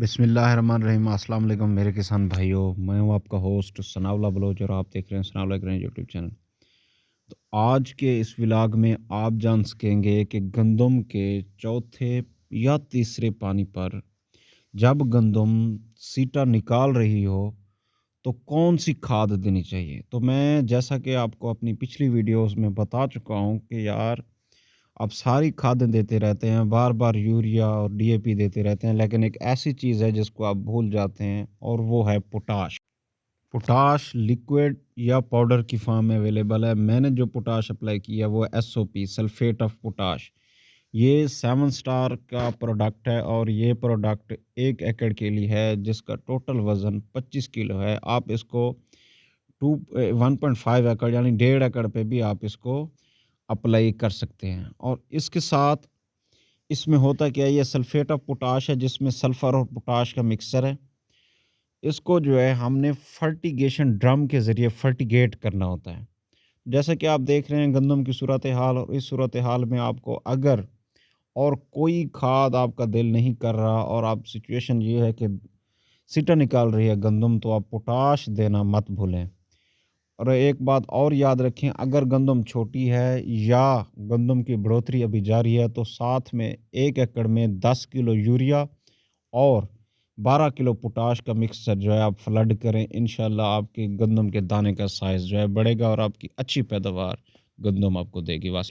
बिस्मिल्लाहिर्रहमानिर्रहीम। अस्सलाम वालेकुम मेरे किसान भाइयों, मैं हूं आपका होस्ट सनाउल्लाह बलोच और आप देख रहे हैं सनाउल्लाह ग्रीन यूट्यूब चैनल। तो आज के इस व्लॉग में आप जान सकेंगे कि गंदम के चौथे या तीसरे पानी पर जब गंदम सीटा निकाल रही हो तो कौन सी खाद देनी चाहिए। तो मैं जैसा कि आपको अपनी पिछली वीडियोस में बता चुका हूं कि यार आप सारी खादें देते रहते हैं, बार-बार यूरिया और डीएपी देते रहते हैं, लेकिन एक ऐसी चीज़ है जिसको आप भूल जाते हैं और वो है पोटाश। पोटाश लिक्विड या पाउडर की फॉर्म में अवेलेबल है। मैंने जो पोटाश अप्लाई किया वो एसओपी सल्फेट ऑफ पोटाश। ये 7 स्टार का प्रोडक्ट है और ये प्रोडक्ट 1 एकड़ के लिए है जिसका टोटल वज़न 25 किलो है। आप इसको 1.5 एकड़ यानी 1.5 एकड़ पे भी आप इसको अप्लाई कर सकते हैं। और इसके साथ इसमें होता क्या है, ये सल्फेट ऑफ पोटाश है जिसमें सल्फ़र और पोटाश का मिक्सचर है। इसको जो है हमने फर्टिगेशन ड्रम के ज़रिए फर्टिगेट करना होता है। जैसा कि आप देख रहे हैं गंदम की सूरत हाल, और इस सूरत हाल में आपको अगर और कोई खाद आपका दिल नहीं कर रहा और आप सिचुएशन ये है कि सीटा निकाल रही है गंदम, तो आप पोटाश देना मत भूलें। और एक बात और याद रखें, अगर गंदम छोटी है या गंदम की बढ़ोतरी अभी जारी है तो साथ में 1 एकड़ में 10 किलो यूरिया और 12 किलो पोटाश का मिक्सचर जो है आप फ्लड करें। इंशाल्लाह आपके गंदम के दाने का साइज़ जो है बढ़ेगा और आपकी अच्छी पैदावार गंदम आपको देगी। वास्सलाम।